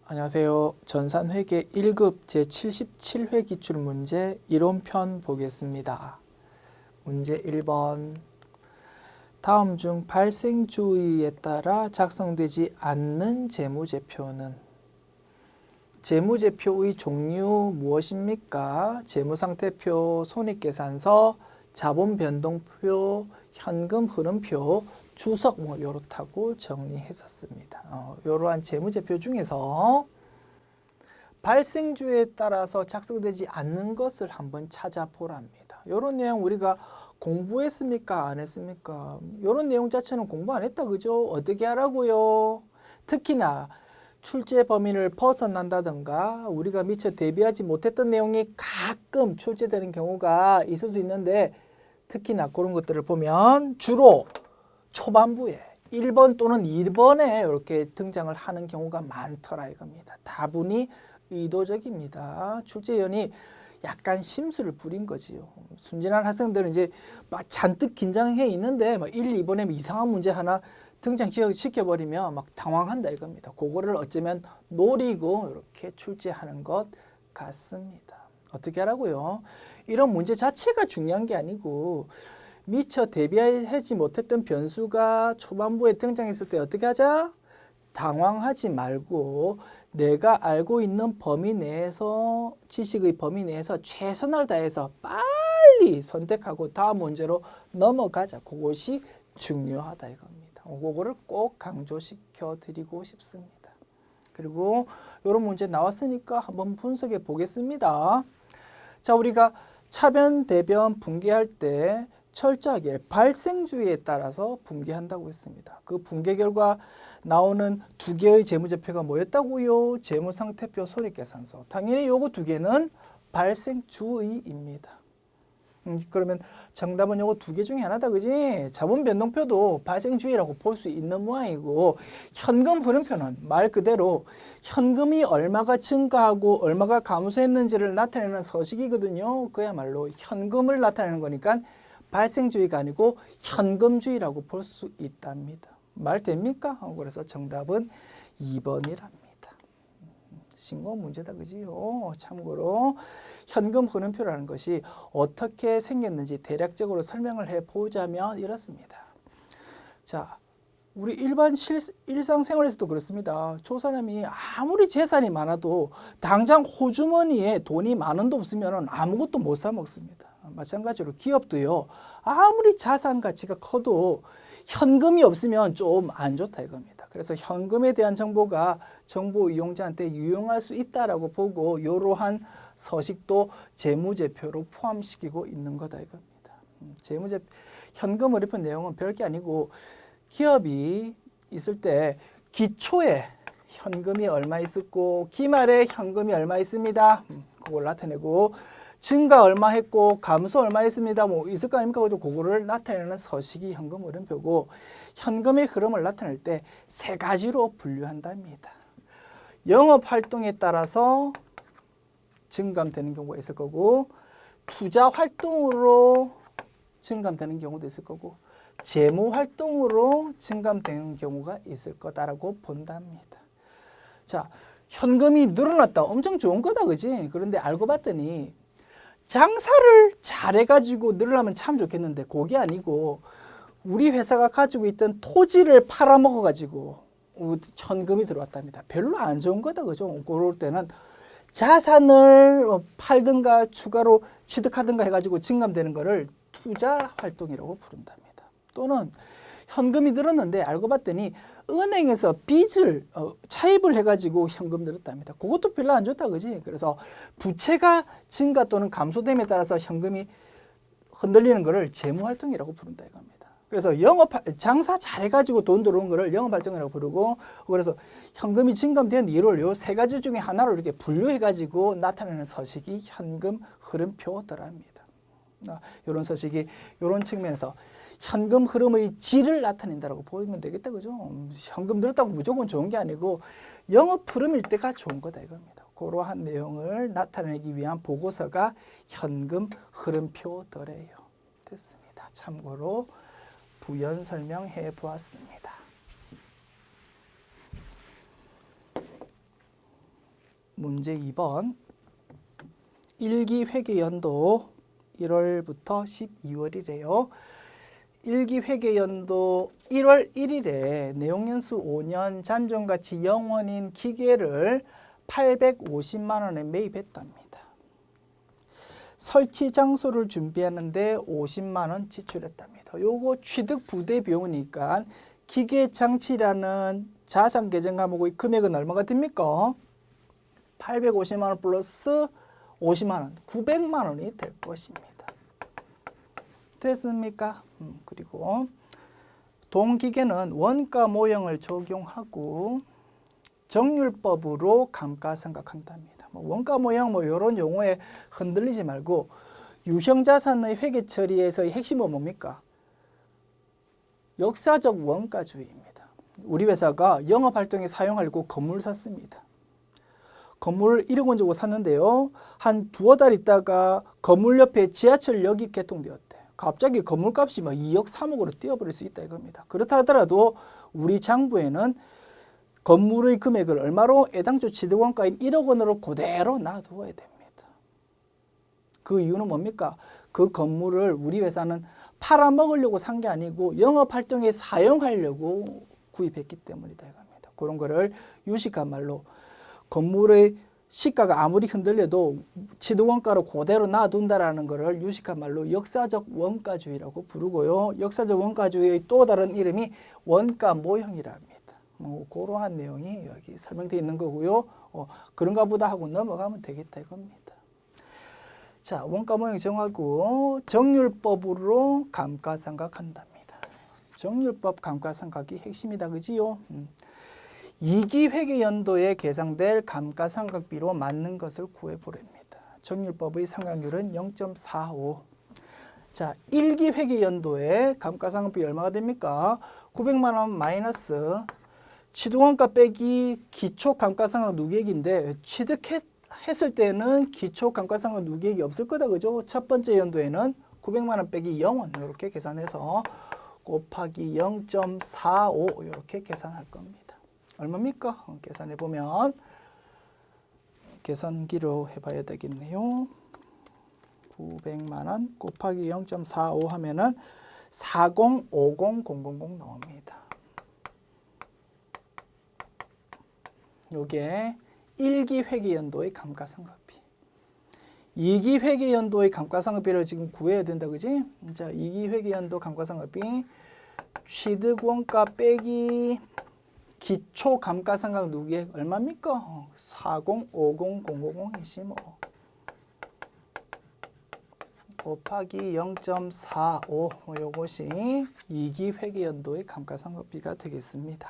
안녕하세요. 전산회계 1급 제77회 기출문제 이론편 보겠습니다. 문제 1번. 다음 중 발생주의에 따라 작성되지 않는 재무제표는? 재무제표의 종류 무엇입니까? 재무상태표, 손익계산서, 자본변동표, 현금흐름표, 주석 뭐 요렇다고 정리했었습니다. 이러한 재무제표 중에서 발생주에 따라서 작성되지 않는 것을 한번 찾아보랍니다. 이런 내용 우리가 공부했습니까? 안 했습니까? 이런 내용 자체는 공부 안 했다, 그죠? 어떻게 하라고요? 특히나 출제 범위를 벗어난다든가 우리가 미처 대비하지 못했던 내용이 가끔 출제되는 경우가 있을 수 있는데, 특히나 그런 것들을 보면 주로 초반부에 1번 또는 2번에 이렇게 등장을 하는 경우가 많더라 이겁니다. 다분히 의도적입니다. 출제위원이 약간 심술을 부린 거지요. 순진한 학생들은 이제 막 잔뜩 긴장해 있는데 막 1, 2번에 이상한 문제 하나 등장시켜버리면 막 당황한다 이겁니다. 그거를 어쩌면 노리고 이렇게 출제하는 것 같습니다. 어떻게 하라고요? 이런 문제 자체가 중요한 게 아니고 미처 대비하지 못했던 변수가 초반부에 등장했을 때 어떻게 하자? 당황하지 말고 내가 알고 있는 범위 내에서, 지식의 범위 내에서 최선을 다해서 빨리 선택하고 다음 문제로 넘어가자. 그것이 중요하다 이겁니다. 그거를 꼭 강조시켜 드리고 싶습니다. 그리고 이런 문제 나왔으니까 한번 분석해 보겠습니다. 자, 우리가 차변, 대변 분개할 때 철저하게 발생주의에 따라서 분개한다고 했습니다. 그 분개 결과 나오는 두 개의 재무제표가 뭐였다고요? 재무상태표, 손익계산서. 당연히 요거 두 개는 발생주의입니다. 그러면 정답은 요거 두 개 중에 하나다, 그지? 자본변동표도 발생주의라고 볼 수 있는 모양이고, 현금흐름표는 말 그대로 현금이 얼마가 증가하고 얼마가 감소했는지를 나타내는 서식이거든요. 그야말로 현금을 나타내는 거니까 발생주의가 아니고 현금주의라고 볼 수 있답니다. 말 됩니까? 그래서 정답은 2번이랍니다. 신고 문제다, 그지요? 참고로 현금 흐름표라는 것이 어떻게 생겼는지 대략적으로 설명을 해보자면 이렇습니다. 자, 우리 일상생활에서도 그렇습니다. 저 사람이 아무리 재산이 많아도 당장 호주머니에 돈이 만 원도 없으면 아무것도 못 사 먹습니다. 마찬가지로 기업도요. 아무리 자산 가치가 커도 현금이 없으면 좀 안 좋다 이겁니다. 그래서 현금에 대한 정보가 정보 이용자한테 유용할 수 있다라고 보고 이러한 서식도 재무제표로 포함시키고 있는 거다 이겁니다. 현금 흐름표 내용은 별게 아니고 기업이 있을 때 기초에 현금이 얼마 있었고 기말에 현금이 얼마 있습니다. 그걸 나타내고 증가 얼마 했고 감소 얼마 했습니다. 뭐 있을 거 아닙니까? 그거를 나타내는 서식이 현금 흐름표고, 현금의 흐름을 나타낼 때 세 가지로 분류한답니다. 영업 활동에 따라서 증감되는 경우가 있을 거고, 투자 활동으로 증감되는 경우도 있을 거고, 재무 활동으로 증감되는 경우가 있을 거다라고 본답니다. 자, 현금이 늘어났다. 엄청 좋은 거다, 그지? 그런데 알고 봤더니 장사를 잘해가지고 늘으려면 참 좋겠는데 그게 아니고 우리 회사가 가지고 있던 토지를 팔아먹어가지고 현금이 들어왔답니다. 별로 안 좋은 거다, 그죠? 그럴 때는 자산을 팔든가 추가로 취득하든가 해가지고 증감되는 거를 투자 활동이라고 부른답니다. 또는 현금이 늘었는데 알고 봤더니 은행에서 빚을 차입을 해가지고 현금 늘었답니다. 그것도 별로 안 좋다, 그지? 그래서 부채가 증가 또는 감소됨에 따라서 현금이 흔들리는 것을 재무활동이라고 부른다 이겁니다. 그래서 장사 잘해가지고 돈 들어온 거를 영업활동이라고 부르고, 그래서 현금이 증감된 이유를 요 세 가지 중에 하나로 이렇게 분류해가지고 나타내는 서식이 현금 흐름표더랍니다. 이런 서식이 이런 측면에서 현금 흐름의 질을 나타낸다고 보면 되겠다, 그죠? 현금 늘었다고 무조건 좋은 게 아니고 영업 흐름일 때가 좋은 거다 이겁니다. 그러한 내용을 나타내기 위한 보고서가 현금 흐름표더래요. 됐습니다. 참고로 부연 설명해 보았습니다. 문제 2번. 1기 회계연도 1월부터 12월이래요. 1기 회계연도 1월 1일에 내용연수 5년 잔존가치 0원인 기계를 850만 원에 매입했답니다. 설치 장소를 준비하는데 50만 원 지출했답니다. 요거 취득 부대 비용이니까 기계 장치라는 자산 계정 과목의 금액은 얼마가 됩니까? 850만 원 플러스 50만 원, 900만 원이 될 것입니다. 됐습니까? 그리고 동기계는 원가 모형을 적용하고 정률법으로 감가상각한답니다. 원가 모형 이런 용어에 흔들리지 말고 유형자산의 회계 처리에서의 핵심은 뭡니까? 역사적 원가주의입니다. 우리 회사가 영업활동에 사용하려고 건물을 샀습니다. 건물을 1억 원 주고 샀는데요. 한 두어 달 있다가 건물 옆에 지하철역이 개통되었대. 갑자기 건물값이 막 2억, 3억으로 뛰어버릴 수 있다 이겁니다. 그렇다 하더라도 우리 장부에는 건물의 금액을 얼마로 애당초 취득원가인 1억 원으로 그대로 놔두어야 됩니다. 그 이유는 뭡니까? 그 건물을 우리 회사는 팔아먹으려고 산 게 아니고 영업활동에 사용하려고 구입했기 때문이다 이겁니다. 그런 거를 유식한 말로 건물의 시가가 아무리 흔들려도 취득원가로 그대로 놔둔다라는 것을 유식한 말로 역사적 원가주의라고 부르고요. 역사적 원가주의의 또 다른 이름이 원가 모형이라 합니다. 그러한 내용이 여기 설명되어 있는 거고요. 그런가 보다 하고 넘어가면 되겠다 이겁니다. 자, 원가 모형 정하고 정률법으로 감가상각한답니다. 정률법 감가상각이 핵심이다 그지요? 2기 회계연도에 계상될 감가상각비로 맞는 것을 구해보랍니다. 정률법의 상각률은 0.45. 자, 1기 회계연도에 감가상각비 얼마가 됩니까? 900만 원 마이너스 취득원가 빼기 기초감가상각 누계액인데 취득했을 때는 기초감가상각 누계액이 없을 거다 그죠? 첫 번째 연도에는 900만 원 빼기 0원 이렇게 계산해서 곱하기 0.45 이렇게 계산할 겁니다. 얼마입니까? 계산해 보면 계산기로 해봐야 되겠네요. 900만 원 곱하기 0.45 하면은 4050000 나옵니다. 요게 1기 회계연도의 감가상각비. 2기 회계연도의 감가상각비를 지금 구해야 된다 그지? 자, 2기 회계연도 감가상각비 취득원가 빼기 기초 감가상각 누계액 얼마입니까? 4050000이지 뭐. 곱하기 0.45 요것이 2기 회계연도의 감가상각비가 되겠습니다.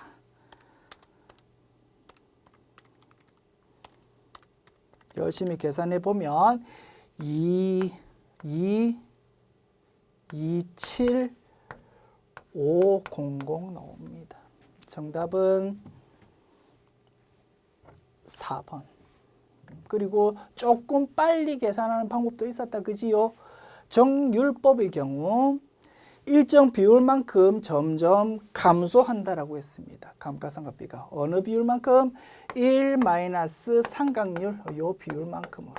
열심히 계산해 보면 227,500 나옵니다. 정답은 4번. 그리고 조금 빨리 계산하는 방법도 있었다 그지요? 정률법의 경우 일정 비율만큼 점점 감소한다라고 했습니다. 감가상각비가 어느 비율만큼? 1 마이너스 상각률 요 비율만큼으로.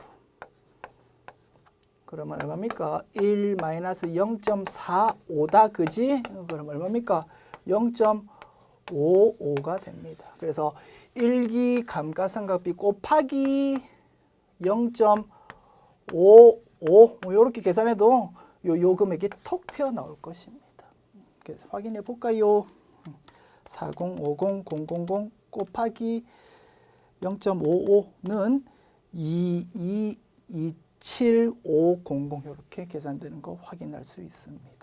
그러면 얼마입니까? 1 마이너스 0.45다 그지? 그럼 얼마입니까? 0.55가 됩니다. 그래서 1기 감가상각비 곱하기 0.55 이렇게 계산해도 요 금액이 톡 튀어나올 것입니다. 확인해 볼까요? 4050000 곱하기 0.55는 227,500 이렇게 계산되는 거 확인할 수 있습니다.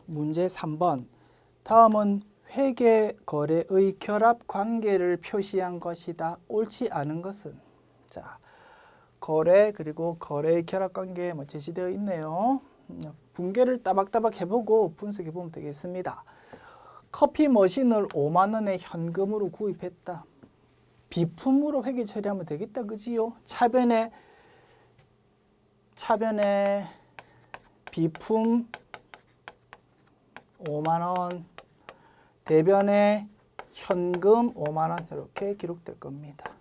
문제 3번. 다음은 회계 거래의 결합 관계를 표시한 것이다. 옳지 않은 것은? 자, 거래 그리고 거래의 결합 관계 제시되어 있네요. 분개를 따박따박 해보고 분석해 보면 되겠습니다. 커피 머신을 5만 원에 현금으로 구입했다. 비품으로 회계 처리하면 되겠다 그지요? 차변에 비품 5만 원, 대변에 현금 5만 원 이렇게 기록될 겁니다.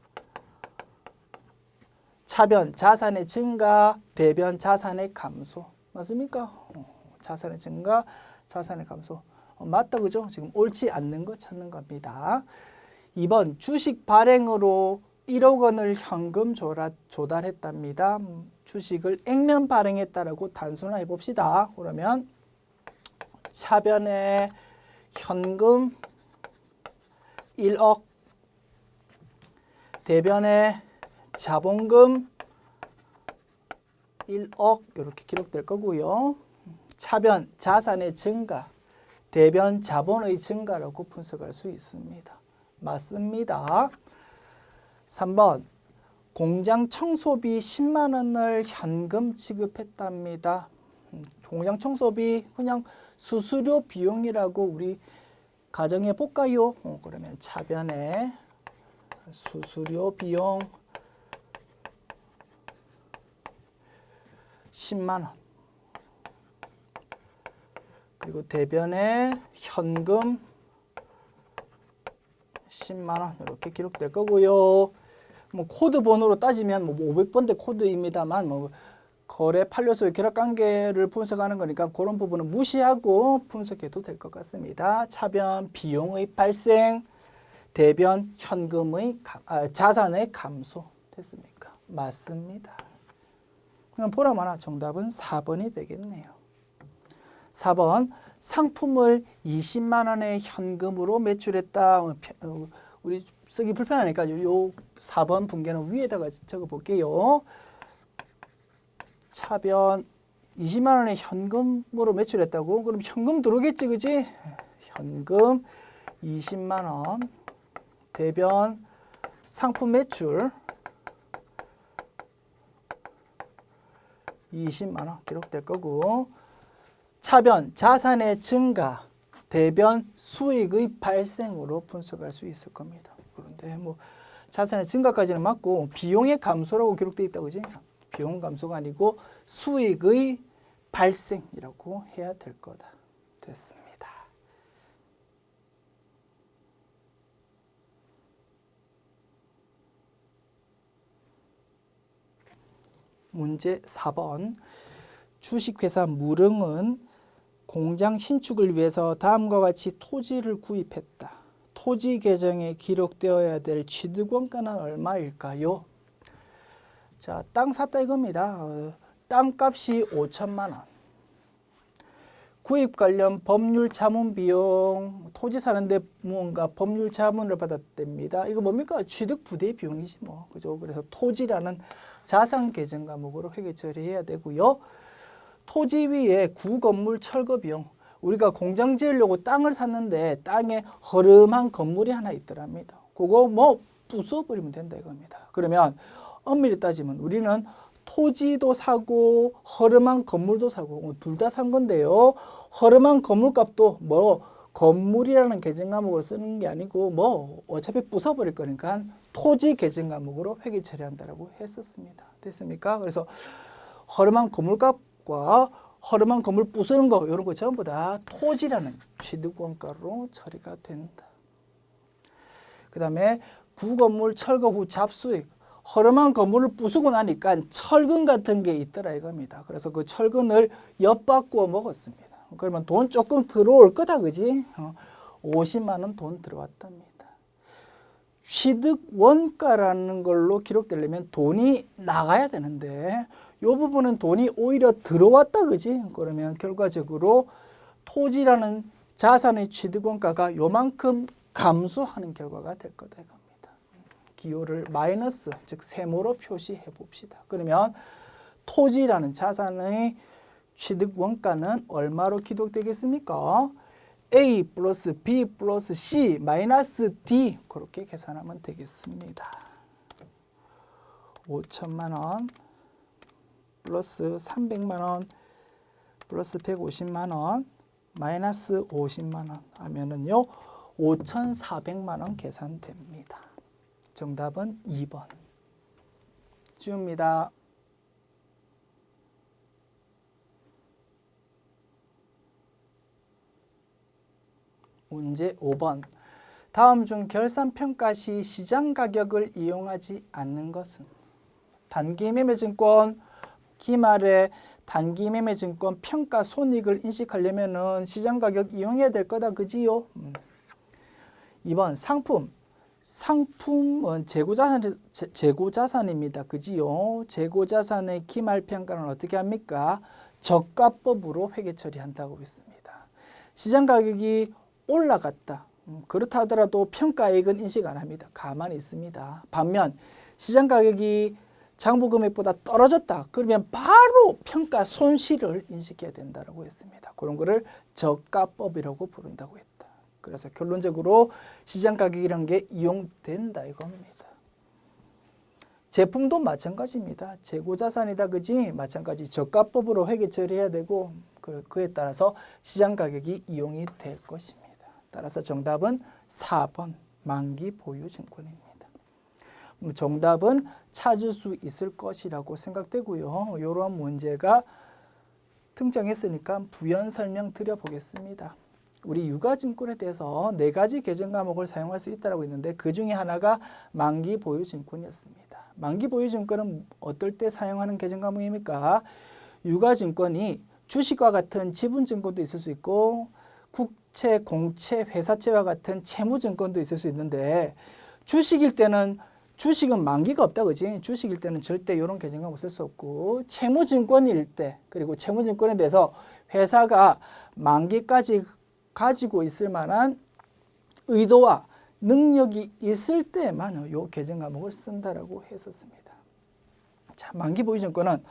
차변 자산의 증가, 대변 자산의 감소. 맞습니까? 자산의 증가, 자산의 감소. 맞다 그죠? 지금 옳지 않는 거 찾는 겁니다. 2번 주식 발행으로 1억 원을 현금 조달했답니다. 주식을 액면 발행했다라고 단순화해 봅시다. 그러면 차변에 현금 1억, 대변에 자본금 1억 이렇게 기록될 거고요. 차변 자산의 증가, 대변 자본의 증가라고 분석할 수 있습니다. 맞습니다. 3번 공장 청소비 10만 원을 현금 지급했답니다. 공장 청소비 그냥 수수료 비용이라고 우리 가정해 볼까요? 그러면 차변에 수수료 비용 10만 원. 그리고 대변에 현금 10만 원 이렇게 기록될 거고요. 뭐 코드 번호로 따지면 뭐 500번대 코드입니다만 뭐 거래 판례소의 결합 관계를 분석하는 거니까 그런 부분은 무시하고 분석해도 될 것 같습니다. 차변 비용의 발생, 대변 현금의 자산의 감소 됐습니까? 맞습니다. 그럼 보라마나 정답은 4번이 되겠네요. 4번 상품을 20만 원의 현금으로 매출했다. 우리 쓰기 불편하니까 요 4번 분계는 위에다가 적어 볼게요. 차변 20만 원의 현금으로 매출했다고? 그럼 현금 들어오겠지, 그지? 현금 20만 원. 대변 상품 매출 20만 원 기록될 거고, 차변 자산의 증가, 대변 수익의 발생으로 분석할 수 있을 겁니다. 그런데 뭐 자산의 증가까지는 맞고 비용의 감소라고 기록되어 있다고 그지? 비용 감소가 아니고 수익의 발생이라고 해야 될 거다. 됐습니다. 문제 4번. 주식회사 무릉은 공장 신축을 위해서 다음과 같이 토지를 구입했다. 토지 계정에 기록되어야 될 취득원가는 얼마일까요? 자, 땅 샀다 이겁니다. 땅값이 5천만 원. 구입 관련 법률 자문 비용, 토지 사는데 무언가 법률 자문을 받았답니다. 이거 뭡니까? 취득 부대 비용이지 뭐. 그죠? 그래서 토지라는 자산 계정 과목으로 회계 처리해야 되고요. 토지 위에 구건물 철거 비용. 우리가 공장 지으려고 땅을 샀는데 땅에 허름한 건물이 하나 있더랍니다. 그거 뭐 부숴버리면 된다 이겁니다. 그러면 엄밀히 따지면 우리는 토지도 사고 허름한 건물도 사고 둘 다 산 건데요. 허름한 건물값도 뭐 건물이라는 계정 과목으로 쓰는 게 아니고 뭐 어차피 부숴버릴 거니까 토지 계정 과목으로 회계 처리한다라고 했었습니다. 됐습니까? 그래서 허름한 건물값과 허름한 건물 부수는 거 이런 거 전부 다 토지라는 취득원가로 처리가 된다. 그 다음에 구건물 철거 후 잡수익. 허름한 건물을 부수고 나니까 철근 같은 게 있더라 이겁니다. 그래서 그 철근을 엿바꾸어 먹었습니다. 그러면 돈 조금 들어올 거다 그지? 50만 원 돈 들어왔답니다. 취득 원가라는 걸로 기록되려면 돈이 나가야 되는데 이 부분은 돈이 오히려 들어왔다 그지? 그러면 결과적으로 토지라는 자산의 취득 원가가 요만큼 감소하는 결과가 될 거다 이겁니다. 기호를 마이너스 즉 세모로 표시해 봅시다. 그러면 토지라는 자산의 취득 원가는 얼마로 기록되겠습니까? A 플러스 B 플러스 C 마이너스 D 그렇게 계산하면 되겠습니다. 5천만 원 플러스 300만 원 플러스 150만 원 마이너스 50만 원 하면은요 5,400만 원 계산됩니다. 정답은 2번. 지웁니다. 문제 5번. 다음 중 결산평가 시 시장가격을 이용하지 않는 것은? 단기매매증권 기말에 단기매매증권 평가손익을 인식하려면은 시장가격 이용해야 될 거다. 그지요? 2번 상품은 재고자산입니다. 그지요? 재고자산의 기말평가는 어떻게 합니까? 저가법으로 회계 처리한다고 했습니다. 시장가격이 올라갔다. 그렇다 하더라도 평가액은 인식 안 합니다. 가만히 있습니다. 반면 시장가격이 장부금액보다 떨어졌다. 그러면 바로 평가 손실을 인식해야 된다고 했습니다. 그런 거를 저가법이라고 부른다고 했다. 그래서 결론적으로 시장가격이라는 게 이용된다 이겁니다. 제품도 마찬가지입니다. 재고자산이다 그지? 마찬가지 저가법으로 회계 처리해야 되고 그에 따라서 시장가격이 이용이 될 것입니다. 따라서 정답은 4번 만기 보유증권입니다. 정답은 찾을 수 있을 것이라고 생각되고요. 이런 문제가 등장했으니까 부연 설명 드려보겠습니다. 우리 유가증권에 대해서 4가지 계정 과목을 사용할 수 있다고 했는데 그 중에 하나가 만기 보유증권이었습니다. 만기 보유증권은 어떨 때 사용하는 계정 과목입니까? 유가증권이 주식과 같은 지분증권도 있을 수 있고 국채, 공채, 회사채와 같은 채무증권도 있을 수 있는데 주식일 때는 주식은 만기가 없다 그지? 주식일 때는 절대 이런 계정 과목 쓸 수 없고 채무증권일 때 그리고 채무증권에 대해서 회사가 만기까지 가지고 있을 만한 의도와 능력이 있을 때만 이 계정 과목을 쓴다라고 했었습니다. 자, 만기 보유증권은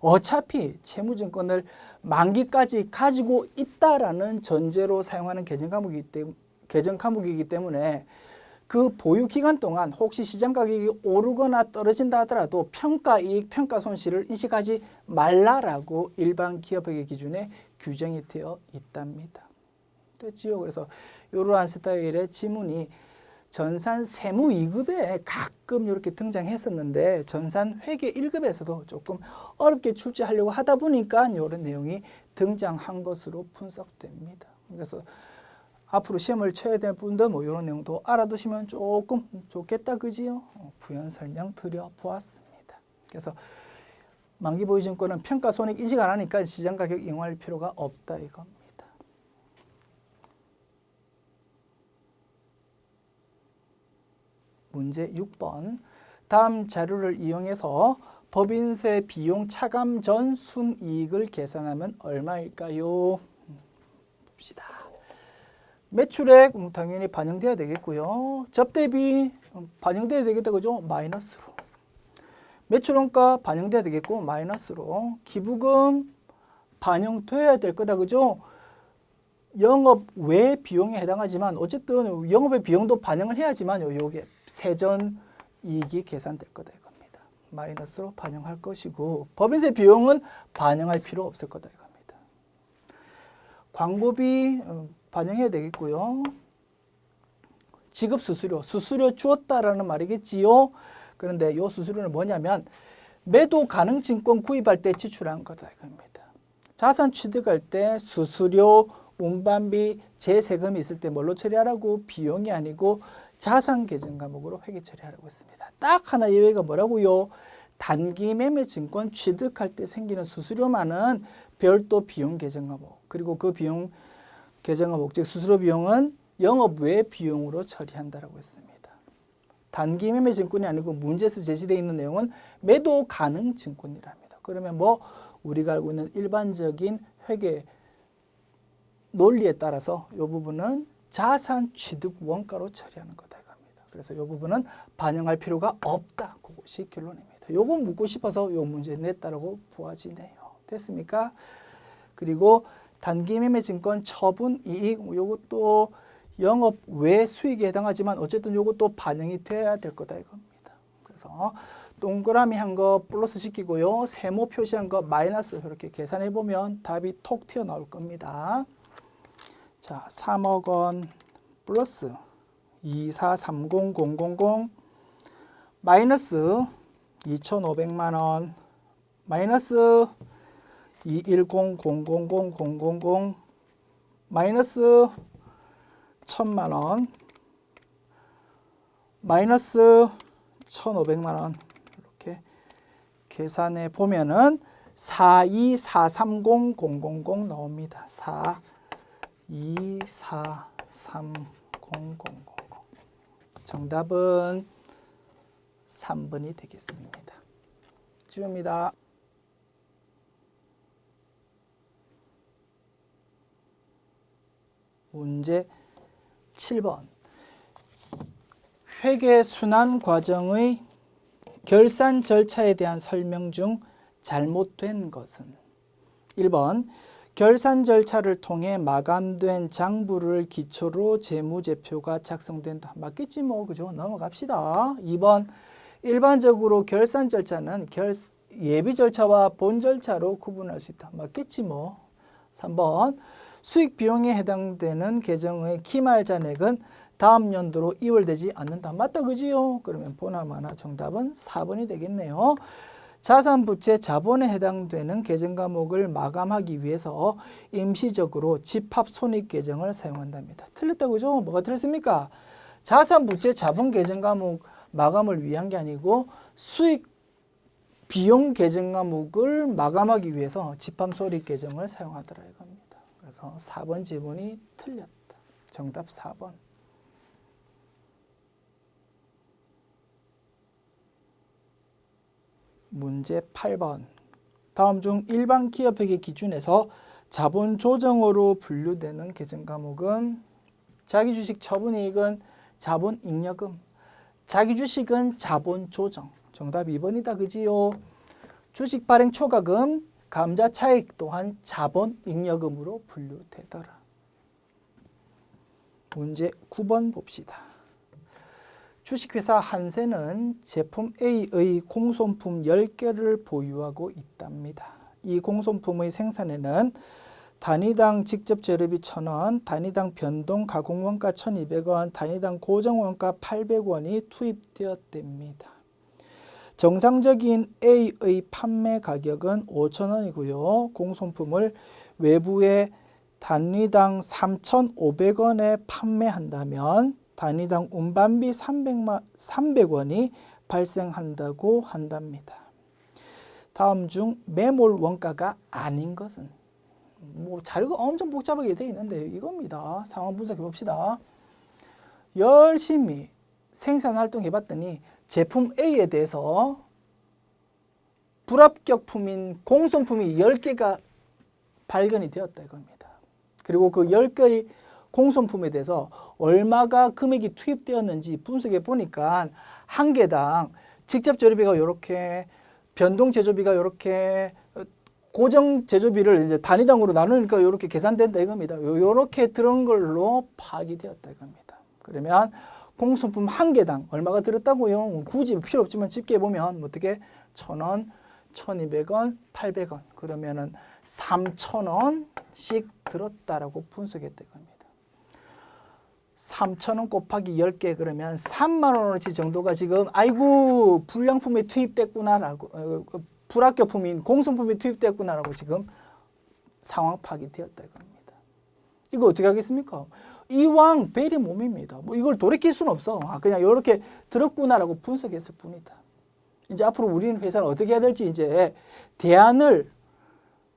어차피 채무증권을 만기까지 가지고 있다라는 전제로 사용하는 계정 과목이기 때문에 그 보유 기간 동안 혹시 시장 가격이 오르거나 떨어진다 하더라도 평가이익, 평가손실을 인식하지 말라라고 일반 기업회계 기준에 규정이 되어 있답니다. 됐지요? 그래서 이러한 스타일의 지문이 전산 세무 2급에 가끔 이렇게 등장했었는데 전산 회계 1급에서도 조금 어렵게 출제하려고 하다 보니까 이런 내용이 등장한 것으로 분석됩니다. 그래서 앞으로 시험을 쳐야 될 분들 뭐 이런 내용도 알아두시면 조금 좋겠다 그지요? 부연 설명 드려보았습니다. 그래서 만기보유증권은 평가손익 인식 안 하니까 시장가격 이용할 필요가 없다 이겁니다. 문제 6번. 다음 자료를 이용해서 법인세 비용 차감 전 순이익을 계산하면 얼마일까요? 봅시다. 매출액 당연히 반영돼야 되겠고요. 접대비 반영돼야 되겠다 그죠? 마이너스로. 매출원가 반영돼야 되겠고 마이너스로. 기부금 반영돼야 될 거다 그죠? 영업 외 비용에 해당하지만 어쨌든 영업의 비용도 반영을 해야지만 요게 세전 이익이 계산될 거다 이겁니다. 마이너스로 반영할 것이고 법인세 비용은 반영할 필요 없을 거다 이겁니다. 광고비 반영해야 되겠고요. 지급 수수료 주었다라는 말이겠지요. 그런데 이 수수료는 뭐냐면 매도 가능 증권 구입할 때 지출한 거다 이겁니다. 자산 취득할 때 수수료, 운반비, 재세금이 있을 때 뭘로 처리하라고? 비용이 아니고 자산 계정 과목으로 회계 처리하라고 했습니다. 딱 하나 예외가 뭐라고요? 단기 매매 증권 취득할 때 생기는 수수료만은 별도 비용 계정 과목. 그리고 그 비용 계정 과목 즉 수수료 비용은 영업 외 비용으로 처리한다라고 했습니다. 단기 매매 증권이 아니고 문제에서 제시되어 있는 내용은 매도 가능 증권이랍니다. 그러면 뭐 우리가 알고 있는 일반적인 회계 논리에 따라서 이 부분은 자산 취득 원가로 처리하는 거다 이겁니다. 그래서 이 부분은 반영할 필요가 없다. 그것이 결론입니다. 요거 묻고 싶어서 요 문제 냈다라고 보아지네요. 됐습니까? 그리고 단기 매매 증권 처분 이익 요것도 영업 외 수익에 해당하지만 어쨌든 요것도 반영이 돼야 될 거다 이겁니다. 그래서 동그라미 한 거 플러스 시키고요. 세모 표시한 거 마이너스 이렇게 계산해 보면 답이 톡 튀어나올 겁니다. 자, 3억 원 플러스 2430000 마이너스 2500만 원 마이너스 210000000 마이너스 1000만 원 마이너스 1500만 원 이렇게 계산해 보면은 42430,000 나옵니다. 42430,000. 정답은 3번이 되겠습니다. 지웁니다. 문제 7번. 회계 순환 과정의 결산 절차에 대한 설명 중 잘못된 것은 1번 결산 절차를 통해 마감된 장부를 기초로 재무제표가 작성된다. 맞겠지 뭐 그죠? 넘어갑시다. 2번 일반적으로 결산 절차는 예비 절차와 본 절차로 구분할 수 있다. 맞겠지 뭐. 3번 수익 비용에 해당되는 계정의 기말 잔액은 다음 연도로 이월되지 않는다. 맞다 그지요? 그러면 보나마나 정답은 4번이 되겠네요. 자산 부채 자본에 해당되는 계정 과목을 마감하기 위해서 임시적으로 집합 손익 계정을 사용한답니다. 틀렸다 그죠? 뭐가 틀렸습니까? 자산 부채 자본 계정 과목 마감을 위한 게 아니고 수익 비용 계정 과목을 마감하기 위해서 집합 손익 계정을 사용하더라 이겁니다. 그래서 4번 지문이 틀렸다. 정답 4번. 문제 8번. 다음 중 일반 기업회계 기준에서 자본 조정으로 분류되는 계정 과목은 자기 주식 처분이익은 자본 잉여금, 자기 주식은 자본 조정. 정답 2번이다 그지요? 주식 발행 초과금, 감자 차익 또한 자본 잉여금으로 분류되더라. 문제 9번 봅시다. 주식회사 한세는 제품 A의 공손품 10개를 보유하고 있답니다. 이 공손품의 생산에는 단위당 직접 재료비 1,000원, 단위당 변동 가공원가 1,200원, 단위당 고정원가 800원이 투입되었답니다. 정상적인 A의 판매 가격은 5,000원이고요. 공손품을 외부에 단위당 3,500원에 판매한다면 단위당 운반비 300원이 발생한다고 한답니다. 다음 중 매몰 원가가 아닌 것은? 뭐 자료가 엄청 복잡하게 되어 있는데 이겁니다. 상황 분석해 봅시다. 열심히 생산 활동 해봤더니 제품 A에 대해서 불합격품인 공손품이 10개가 발견이 되었다 이겁니다. 그리고 그 10개의 공손품에 대해서 얼마가 금액이 투입되었는지 분석해 보니까 한 개당 직접 재료비가 이렇게, 변동 제조비가 이렇게, 고정 제조비를 이제 단위당으로 나누니까 이렇게 계산된다 이겁니다. 이렇게 들은 걸로 파악이 되었다 이겁니다. 그러면 공손품 한 개당 얼마가 들었다고요? 굳이 필요 없지만 집게 보면 어떻게 1,000원, 1,200원, 800원 그러면은 3,000원씩 들었다라고 분석했다 이겁니다. 3,000원 곱하기 10개 그러면 3만 원어치 정도가 지금 아이고 불량품에 투입됐구나라고 불합격품인 공손품에 투입됐구나라고 지금 상황 파악이 되었다 이겁니다. 이거 어떻게 하겠습니까? 이왕 벨이 몸입니다. 뭐 이걸 돌이킬 수는 없어. 그냥 이렇게 들었구나라고 분석했을 뿐이다. 이제 앞으로 우리는 회사를 어떻게 해야 될지 이제 대안을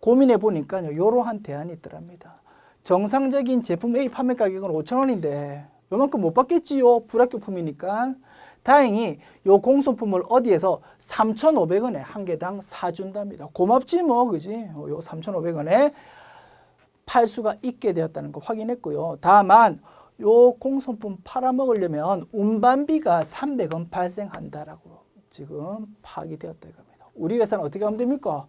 고민해 보니까요. 이러한 대안이 있더랍니다. 정상적인 제품 A 판매 가격은 5,000원인데 요만큼 못 받겠지요. 불합격품이니까. 다행히 요 공손품을 어디에서 3,500원에 한 개당 사준답니다. 고맙지 뭐 그지? 요 3,500원에 팔 수가 있게 되었다는 거 확인했고요. 다만 요 공손품 팔아먹으려면 운반비가 300원 발생한다라고 지금 파악이 되었다 이겁니다. 우리 회사는 어떻게 하면 됩니까?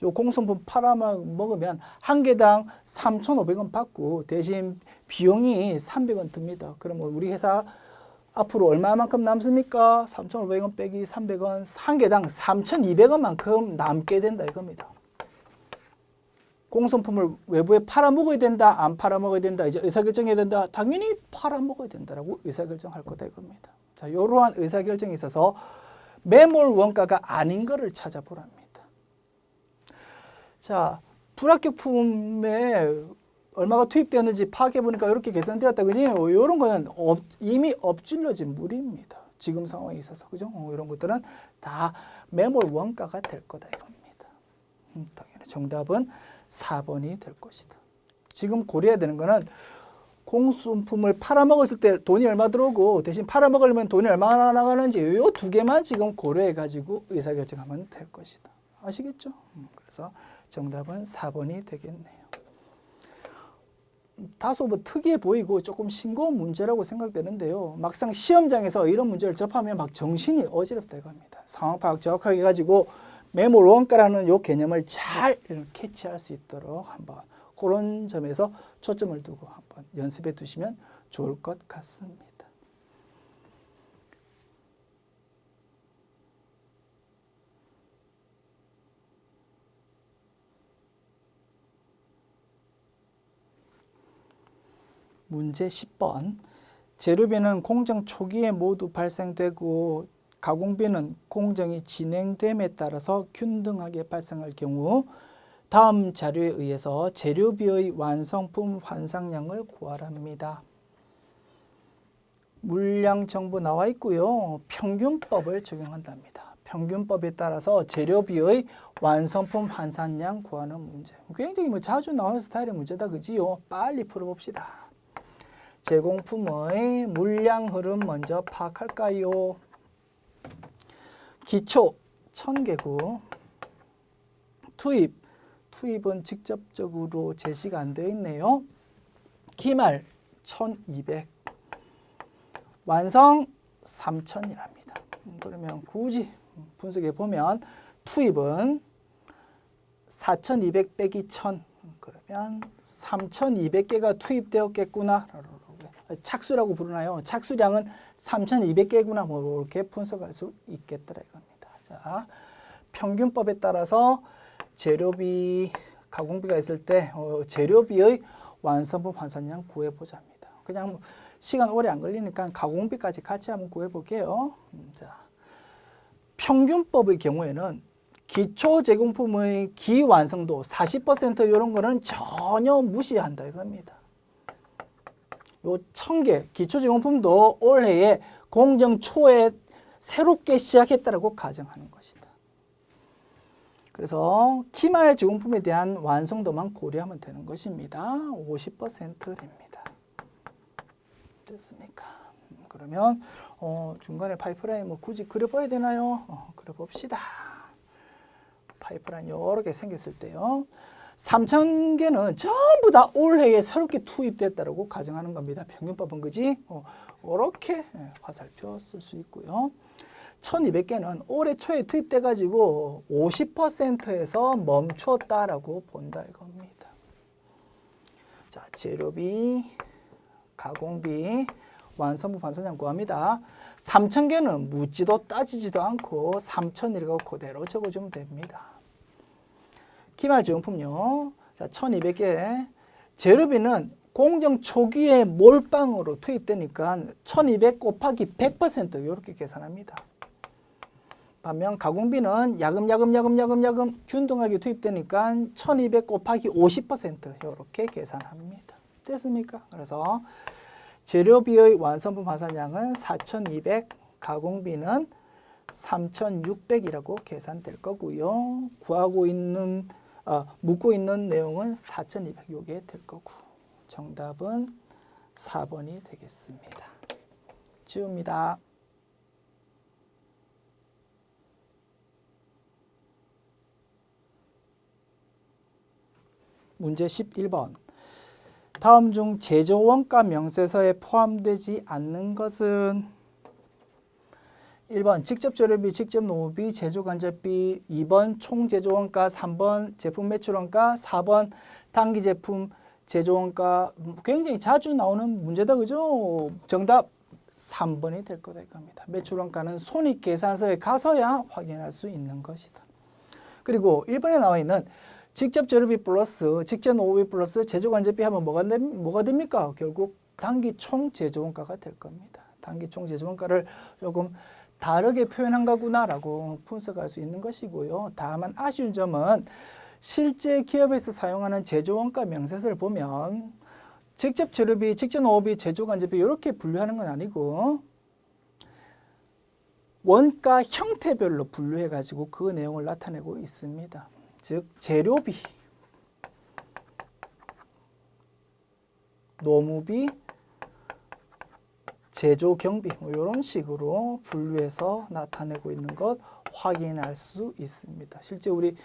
요 공손품 팔아먹으면 한 개당 3,500원 받고 대신 비용이 300원 듭니다. 그러면 우리 회사 앞으로 얼마만큼 남습니까? 3,500원 빼기 300원, 한 개당 3,200원만큼 남게 된다 이겁니다. 공손품을 외부에 팔아먹어야 된다, 안 팔아먹어야 된다, 이제 의사결정해야 된다. 당연히 팔아먹어야 된다라고 의사결정할 거다 이겁니다. 자, 이러한 의사결정이 있어서 매몰 원가가 아닌 거를 찾아보랍니다. 자, 불합격품의 얼마가 투입되었는지 파악해 보니까 이렇게 계산되었다, 그지? 이런 거는 이미 엎질러진 물입니다. 지금 상황에 있어서, 그죠? 이런 것들은 다 매몰 원가가 될 거다 이겁니다. 당연히 정답은 4번이 될 것이다. 지금 고려해야 되는 거는 공수품을 팔아먹었을 때 돈이 얼마 들어오고 대신 팔아먹으려면 돈이 얼마나 나가는지 이 두 개만 지금 고려해가지고 의사결정하면 될 것이다. 아시겠죠? 그래서 정답은 4번이 되겠네요. 다소 뭐 특이해 보이고 조금 싱거운 문제라고 생각되는데요. 막상 시험장에서 이런 문제를 접하면 막 정신이 어지럽다 이겁니다. 상황 파악 정확하게 해가지고 매몰 원가라는 요 개념을 잘 캐치할 수 있도록 한번 그런 점에서 초점을 두고 한번 연습해 두시면 좋을 것 같습니다. 문제 10번. 재료비는 공정 초기에 모두 발생되고 가공비는 공정이 진행됨에 따라서 균등하게 발생할 경우 다음 자료에 의해서 재료비의 완성품 환상량을 구하랍니다. 물량 정보 나와 있고요. 평균법을 적용한답니다. 평균법에 따라서 재료비의 완성품 환산량 구하는 문제. 굉장히 뭐 자주 나오는 스타일의 문제다, 그지요? 빨리 풀어봅시다. 제공품의 물량 흐름 먼저 파악할까요? 기초 1000개고 투입은 직접적으로 제시가 안 되어 있네요. 기말 1200, 완성 3000이랍니다. 그러면 굳이 분석해 보면 투입은 4200 빼기 1000, 그러면 3200개가 투입되었겠구나. 착수라고 부르나요? 착수량은 3200개구나. 뭐 이렇게 분석할 수 있겠더라 이겁니다. 자, 평균법에 따라서 재료비, 가공비가 있을 때 재료비의 완성품 환산량 구해보자입니다. 그냥 시간 오래 안 걸리니까 가공비까지 같이 한번 구해볼게요. 자, 평균법의 경우에는 기초 제공품의 기완성도 40% 이런 거는 전혀 무시한다 이겁니다. 요 1000개 기초 제공품도 올해에 공정 초에 새롭게 시작했다라고 가정하는 것이다. 그래서 기말 제공품에 대한 완성도만 고려하면 되는 것입니다. 50%입니다. 됐습니까? 그러면 중간에 파이프라인 뭐 굳이 그려봐야 되나요? 그려봅시다. 파이프라인 이렇게 생겼을 때요. 3000개는 전부 다 올해에 새롭게 투입됐다고 가정하는 겁니다. 평균법은 그지? 이렇게 화살표 쓸 수 있고요. 1200개는 올해 초에 투입돼 가지고 50%에서 멈추었다라고 본다 이겁니다. 자, 재료비, 가공비, 완성품 환산량 구합니다. 3000개는 묻지도 따지지도 않고 3000이라고 그대로 적어주면 됩니다. 기말 제공품요. 자, 1200개. 재료비는 공정 초기에 몰빵으로 투입되니까 1200 곱하기 100% 이렇게 계산합니다. 반면 가공비는 야금야금 균등하게 투입되니까 1200 곱하기 50% 이렇게 계산합니다. 됐습니까? 그래서 재료비의 완성품 환산량은 4200, 가공비는 3600이라고 계산될 거고요. 묻고 있는 내용은 4200 요게 될 거고 정답은 4번이 되겠습니다. 지웁니다. 문제 11번. 다음 중 제조원가 명세서에 포함되지 않는 것은 1번 직접 재료비, 직접 노무비, 제조간접비, 2번 총제조원가, 3번 제품 매출원가, 4번 단기 제품 제조원가. 굉장히 자주 나오는 문제다, 그죠? 정답 3번이 될 거다 이겁니다. 매출원가는 손익계산서에 가서야 확인할 수 있는 것이다. 그리고 1번에 나와 있는 직접 재료비 플러스 직접 노무비 플러스 제조간접비 하면 뭐가 됩니까? 결국 단기 총제조원가가 될 겁니다. 단기 총제조원가를 조금 다르게 표현한 거구나라고 분석할 수 있는 것이고요. 다만 아쉬운 점은 실제 기업에서 사용하는 제조원가 명세서를 보면 직접 재료비, 직전 호흡비, 제조간접비 이렇게 분류하는 건 아니고 원가 형태별로 분류해가지고 그 내용을 나타내고 있습니다. 즉 재료비, 노무비, 제조 경비 이런 식으로 분류해서 나타내고 있는 것 확인할 수 있습니다. 실제 우리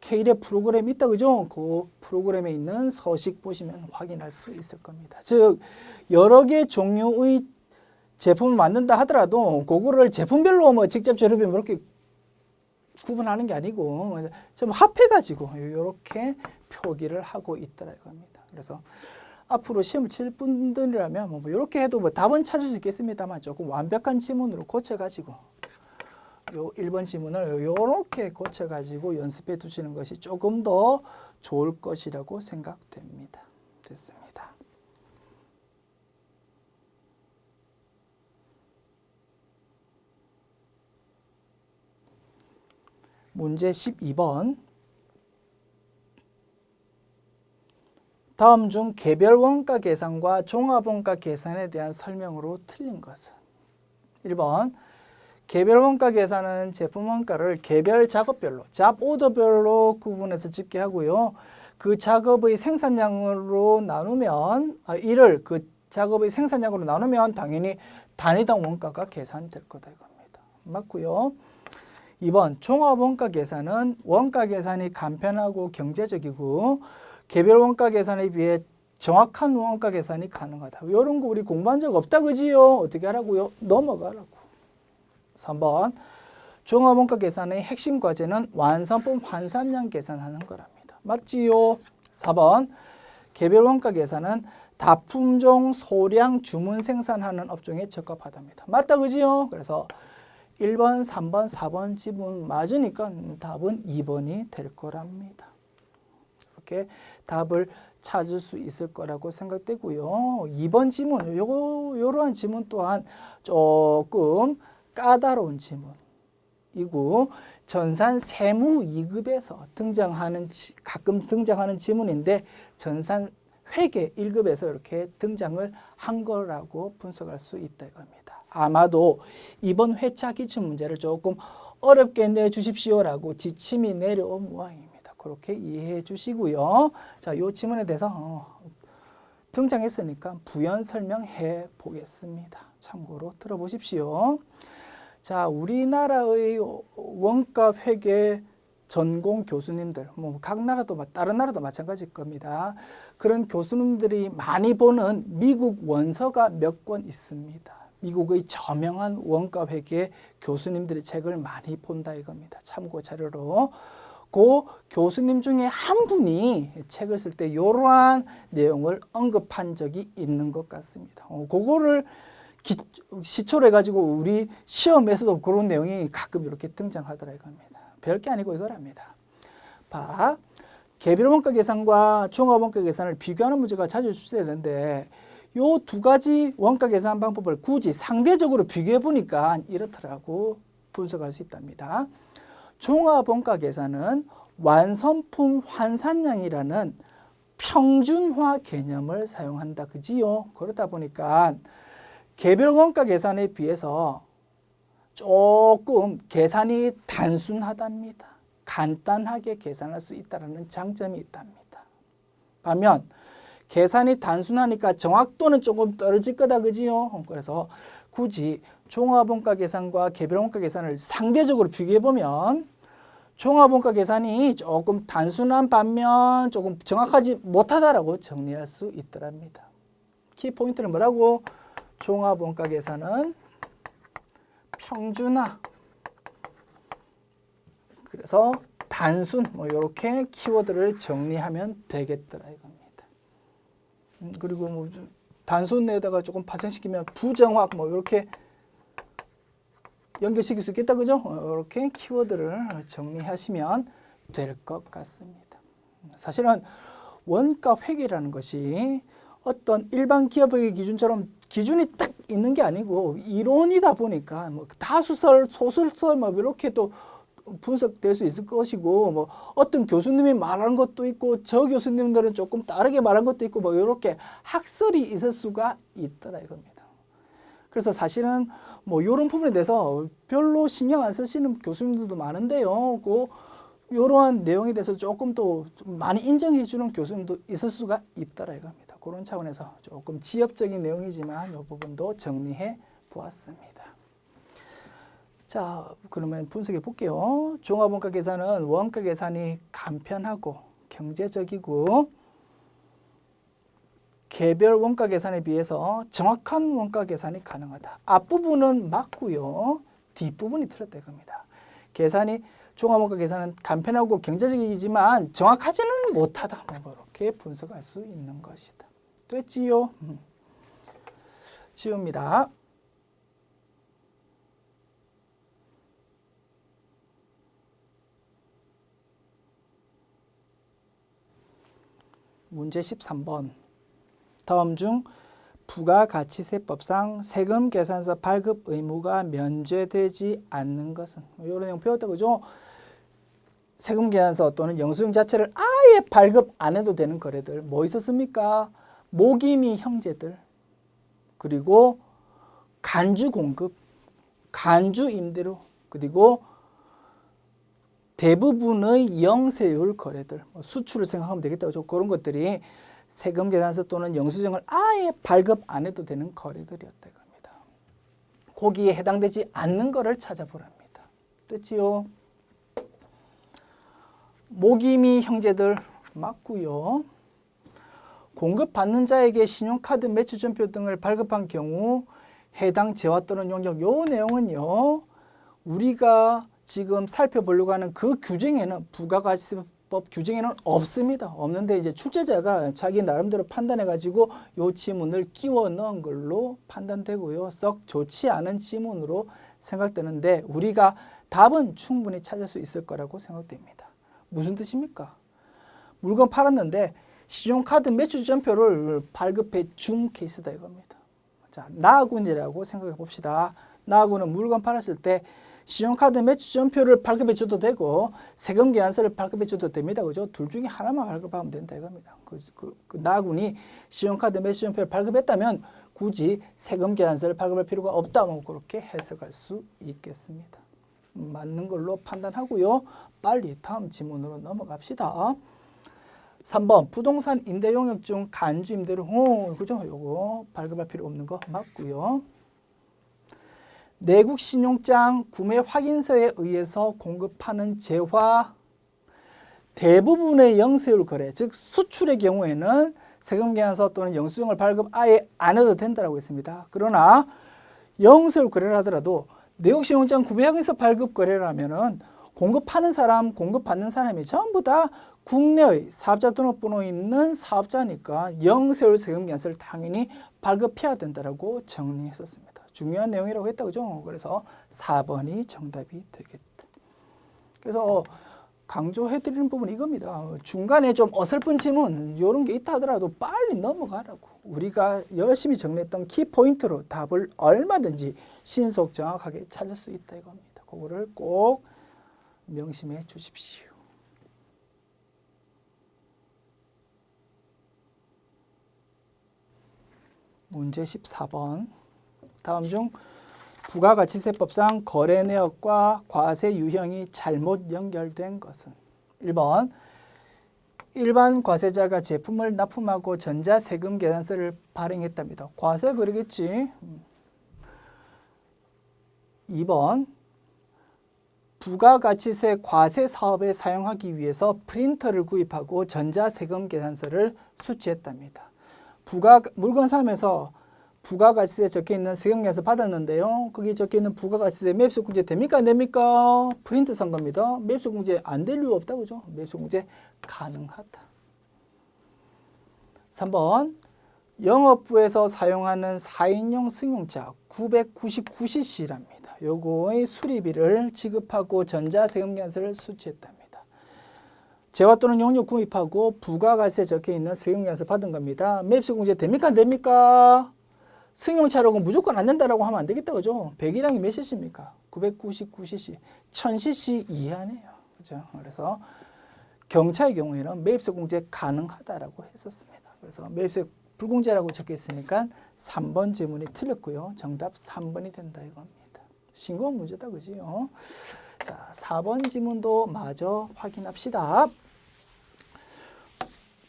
K랩 프로그램이 있다 그죠? 그 프로그램에 있는 서식 보시면 확인할 수 있을 겁니다. 즉 여러 개 종류의 제품을 만든다 하더라도 그거를 제품별로 뭐 직접 재료비 이렇게 구분하는 게 아니고 좀 합해가지고 이렇게 표기를 하고 있더라 이겁니다. 그래서 앞으로 시험을 칠 분들이라면 뭐 이렇게 해도 뭐 답은 찾을 수 있겠습니다만 조금 완벽한 지문으로 고쳐가지고 요 1번 지문을 이렇게 고쳐가지고 연습해 두시는 것이 조금 더 좋을 것이라고 생각됩니다. 됐습니다. 문제 12번. 다음 중 개별 원가 계산과 종합 원가 계산에 대한 설명으로 틀린 것은? 1번. 개별 원가 계산은 제품 원가를 개별 작업별로, 잡 오더별로 구분해서 집계하고요. 그 작업의 생산량으로 나누면, 이를 그 작업의 생산량으로 나누면 당연히 단위당 원가가 계산될 거다 이겁니다. 맞고요. 2번 종합 원가 계산은 원가 계산이 간편하고 경제적이고 개별 원가 계산에 비해 정확한 원가 계산이 가능하다. 이런 거 우리 공부한 적 없다 그지요? 어떻게 하라고요? 넘어가라고. 3번 종합 원가 계산의 핵심 과제는 완성품 환산량 계산하는 거랍니다. 맞지요? 4번 개별 원가 계산은 다품종 소량 주문 생산하는 업종에 적합하답니다. 맞다 그지요? 그래서 1번, 3번, 4번 지문 맞으니까 답은 2번이 될 거랍니다. 이렇게 답을 찾을 수 있을 거라고 생각되고요. 2번 지문, 요러한 지문 또한 조금 까다로운 지문이고 전산 세무 2급에서 가끔 등장하는 지문인데 전산 회계 1급에서 이렇게 등장을 한 거라고 분석할 수 있다 이겁니다. 아마도 이번 회차 기출 문제를 조금 어렵게 내주십시오라고 지침이 내려온 모양입니다. 그렇게 이해해 주시고요. 자, 이 지문에 대해서 등장했으니까 부연 설명해 보겠습니다. 참고로 들어보십시오. 자, 우리나라의 원가 회계 전공 교수님들, 뭐 각 나라도 다른 나라도 마찬가지일 겁니다. 그런 교수님들이 많이 보는 미국 원서가 몇 권 있습니다. 미국의 저명한 원가 회계 교수님들의 책을 많이 본다 이겁니다. 참고 자료로. 그 교수님 중에 한 분이 책을 쓸 때 이러한 내용을 언급한 적이 있는 것 같습니다. 그거를 시초로 해가지고 우리 시험에서도 그런 내용이 가끔 이렇게 등장하더라 이겁니다. 별게 아니고 이거랍니다. 봐, 개별 원가 계산과 종합 원가 계산을 비교하는 문제가 자주 출제되는데 요 두 가지 원가 계산 방법을 굳이 상대적으로 비교해 보니까 이렇더라고 분석할 수 있답니다. 종합 원가 계산은 완성품 환산량이라는 평준화 개념을 사용한다 그지요? 그렇다 보니까 개별 원가 계산에 비해서 조금 계산이 단순하답니다. 간단하게 계산할 수 있다는 장점이 있답니다. 반면 계산이 단순하니까 정확도는 조금 떨어질 거다 그지요? 그래서 굳이 종합원가 계산과 개별원가 계산을 상대적으로 비교해 보면 종합원가 계산이 조금 단순한 반면 조금 정확하지 못하다라고 정리할 수 있더랍니다. 키포인트는 뭐라고? 종합원가 계산은 평준화, 그래서 단순, 뭐 이렇게 키워드를 정리하면 되겠더라 이겁니다. 그리고 뭐 단순에다가 조금 파생시키면 부정확, 뭐 이렇게 연결시킬 수 있겠다 그죠? 이렇게 키워드를 정리하시면 될 것 같습니다. 사실은 원가 회계라는 것이 어떤 일반 기업의 기준처럼 기준이 딱 있는 게 아니고 이론이다 보니까 뭐 다수설, 소설설 뭐 이렇게 또 분석될 수 있을 것이고 뭐 어떤 교수님이 말하는 것도 있고 저 교수님들은 조금 다르게 말한 것도 있고 뭐 이렇게 학설이 있을 수가 있더라 이겁니다. 그래서 사실은 뭐 이런 부분에 대해서 별로 신경 안 쓰시는 교수님들도 많은데요. 이러한 내용에 대해서 조금 또 많이 인정해 주는 교수님도 있을 수가 있더라 이겁니다. 그런 차원에서 조금 지엽적인 내용이지만 이 부분도 정리해 보았습니다. 자, 그러면 분석해 볼게요. 종합원가 계산은 원가 계산이 간편하고 경제적이고 개별 원가 계산에 비해서 정확한 원가 계산이 가능하다. 앞부분은 맞고요. 뒷부분이 틀렸다 이겁니다. 종합원가 계산은 간편하고 경제적이지만 정확하지는 못하다. 뭐 이렇게 분석할 수 있는 것이다. 됐지요? 지웁니다. 문제 13번. 다음 중 부가가치세법상 세금 계산서 발급 의무가 면제되지 않는 것은? 이런 내용 배웠다 그죠? 세금 계산서 또는 영수증 자체를 아예 발급 안 해도 되는 거래들 뭐 있었습니까? 모기미 형제들, 그리고 간주 공급, 간주 임대료, 그리고 대부분의 영세율 거래들, 수출을 생각하면 되겠다고 그런 것들이 세금 계산서 또는 영수증을 아예 발급 안 해도 되는 거래들이었다 이겁니다. 거기에 해당되지 않는 거를 찾아보랍니다. 됐지요? 모기미 형제들 맞고요. 공급받는 자에게 신용카드 매출전표 등을 발급한 경우 해당 재화 또는 용역, 요 내용은요. 우리가 지금 살펴보려고 하는 그 규정에는 부가가치세법 규정에는 없습니다. 없는데 이제 출제자가 자기 나름대로 판단해 가지고 요 지문을 끼워 넣은 걸로 판단되고요. 썩 좋지 않은 지문으로 생각되는데 우리가 답은 충분히 찾을 수 있을 거라고 생각됩니다. 무슨 뜻입니까? 물건 팔았는데 신용카드 매출전표를 발급해 준 케이스다 이겁니다. 자, 나군이라고 생각해 봅시다. 나군은 물건 팔았을 때 신용카드 매출전표를 발급해 줘도 되고 세금 계산서를 발급해 줘도 됩니다. 그죠? 둘 중에 하나만 발급하면 된다 이겁니다. 그 나군이 신용카드 매출전표를 발급했다면 굳이 세금 계산서를 발급할 필요가 없다. 뭐 그렇게 해석할 수 있겠습니다. 맞는 걸로 판단하고요. 빨리 다음 지문으로 넘어갑시다. 3번 부동산 임대 용역 중 간주 임대료 그죠? 요거 발급할 필요 없는 거 맞고요. 내국 신용장 구매 확인서에 의해서 공급하는 재화 대부분의 영세율 거래, 즉 수출의 경우에는 세금 계산서 또는 영수증을 발급 아예 안 해도 된다고 했습니다. 그러나 영세율 거래를 하더라도 내국 신용장 구매 확인서 발급 거래라면은 공급하는 사람, 공급받는 사람이 전부 다 국내의 사업자 등록번호 있는 사업자니까 영세율 세금 계산서를 당연히 발급해야 된다라고 정리했었습니다. 중요한 내용이라고 했다 그죠? 그래서 4번이 정답이 되겠다. 그래서 강조해드리는 부분은 이겁니다. 중간에 좀 어설픈 지문 이런 게 있다 하더라도 빨리 넘어가라고. 우리가 열심히 정리했던 키포인트로 답을 얼마든지 신속 정확하게 찾을 수 있다 이겁니다. 그거를 꼭 명심해 주십시오. 문제 14번. 다음 중 부가가치세법상 거래 내역과 과세 유형이 잘못 연결된 것은? 1번 일반 과세자가 제품을 납품하고 전자세금 계산서를 발행했답니다. 과세 그러겠지. 2번 부가가치세 과세 사업에 사용하기 위해서 프린터를 구입하고 전자세금 계산서를 수취했답니다. 물건 사면서 부가가치세에 적혀있는 세금계산서 받았는데요. 거기 적혀있는 부가가치세 매입소공제 됩니까? 안 됩니까? 프린트 산 겁니다. 매입소공제 안 될 이유 없다. 그죠? 매입소공제 가능하다. 3번 영업부에서 사용하는 4인용 승용차 999cc랍니다. 요거의 수리비를 지급하고 전자세금계산서를 수취했답니다. 재화 또는 용료 구입하고 부가가치세 적혀 있는 승용차에서 받은 겁니다. 매입세 공제 됩니까 안 됩니까? 승용차라고 무조건 안 된다라고 하면 안 되겠다 그죠? 배기량이 몇 cc입니까? 999cc, 1000cc 이하네요. 그죠? 그래서 경차의 경우에는 매입세 공제 가능하다라고 했었습니다. 그래서 매입세 불공제라고 적혀 있으니까 3번 지문이 틀렸고요. 정답 3번이 된다 이겁니다. 신고 문제다 그지요? 자, 4번 지문도 마저 확인합시다.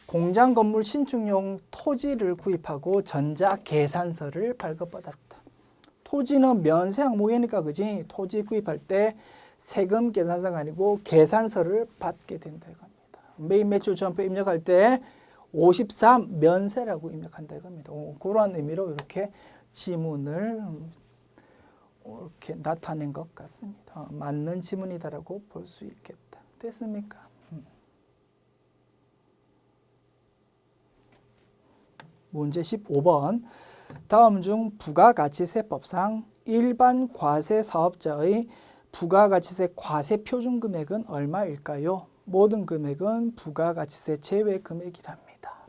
공장 건물 신축용 토지를 구입하고 전자 계산서를 발급받았다. 토지는 면세 항목이니까 그지? 토지 구입할 때 세금 계산서가 아니고 계산서를 받게 된다 이겁니다. 매입 매출 전표 입력할 때 53 면세라고 입력한다 이겁니다. 그런 의미로 이렇게 지문을 이렇게 나타낸 것 같습니다. 맞는 지문이다라고 볼 수 있겠다. 됐습니까? 문제 15번. 다음 중 부가가치세법상 일반 과세 사업자의 부가가치세 과세 표준 금액은 얼마일까요? 모든 금액은 부가가치세 제외 금액이랍니다.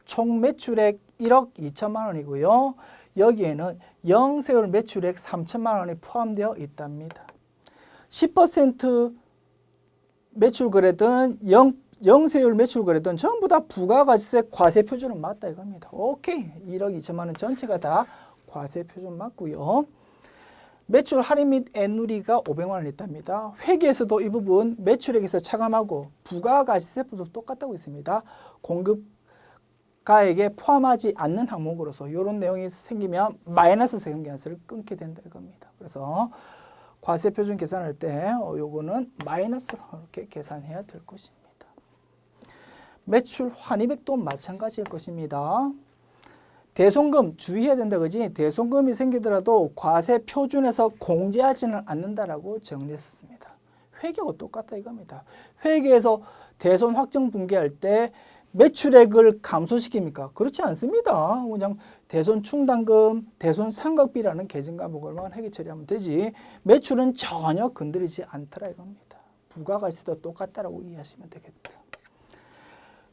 총 매출액 1억 2천만 원이고요. 여기에는 영세율 매출액 3천만 원이 포함되어 있답니다. 10% 매출 거래든 영세율 매출 거래든 전부 다 부가가치세 과세 표준은 맞다 이겁니다. 오케이. 1억 2천만 원 전체가 다 과세 표준 맞고요. 매출 할인 및 애누리가 500만 원 있답니다. 회계에서도 이 부분 매출액에서 차감하고 부가가치세법도 똑같다고 있습니다. 공급가액에 포함하지 않는 항목으로서 이런 내용이 생기면 마이너스 세금 계산서를 끊게 된다 이겁니다. 그래서 과세 표준 계산할 때 요거는 마이너스로 이렇게 계산해야 될 것입니다. 매출 환입액도 마찬가지일 것입니다. 대손금 주의해야 된다 그지? 대손금이 생기더라도 과세 표준에서 공제하지는 않는다라고 정리했습니다. 회계하고 똑같다 이겁니다. 회계에서 대손 확정 분기할 때 매출액을 감소시킵니까? 그렇지 않습니다. 그냥 대손 충당금, 대손 상각비라는 계정 과목을만 회계 처리하면 되지. 매출은 전혀 건드리지 않더라 이겁니다. 부가가치세도 똑같다라고 이해하시면 되겠다.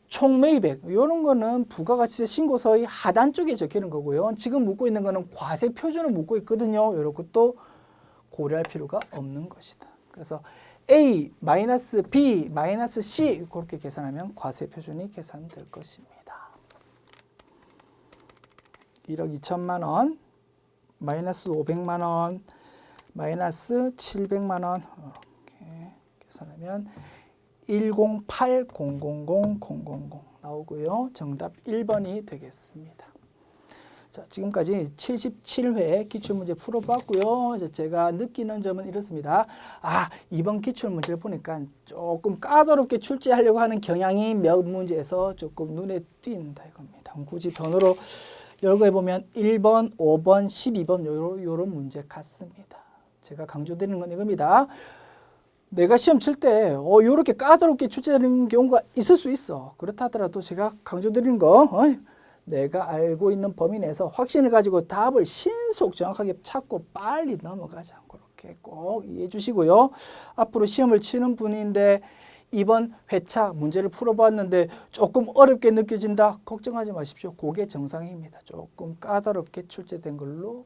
총매입액 이런 거는 부가가치세 신고서의 하단 쪽에 적히는 거고요. 지금 묻고 있는 거는 과세 표준을 묻고 있거든요. 이런 것도 고려할 필요가 없는 것이다. 그래서 A, B, C 그렇게 계산하면 과세 표준이 계산될 것입니다. 1억 2천만 원, 마이너스 500만 원, 마이너스 700만 원 이렇게 계산하면 108000000 나오고요. 정답 1번이 되겠습니다. 자, 지금까지 77회 기출문제 풀어봤고요. 이제 제가 느끼는 점은 이렇습니다. 이번 기출문제를 보니까 조금 까다롭게 출제하려고 하는 경향이 몇 문제에서 조금 눈에 띈다 이겁니다. 굳이 번호로 열거 해보면 1번, 5번, 12번 요런 문제 같습니다. 제가 강조드리는 건 이겁니다. 내가 시험 칠 때 이렇게 까다롭게 출제되는 경우가 있을 수 있어. 그렇다 하더라도 제가 강조드리는 거 내가 알고 있는 범위 내에서 확신을 가지고 답을 신속 정확하게 찾고 빨리 넘어가자. 그렇게 꼭 이해해 주시고요. 앞으로 시험을 치는 분인데 이번 회차 문제를 풀어봤는데 조금 어렵게 느껴진다. 걱정하지 마십시오. 그게 정상입니다. 조금 까다롭게 출제된 걸로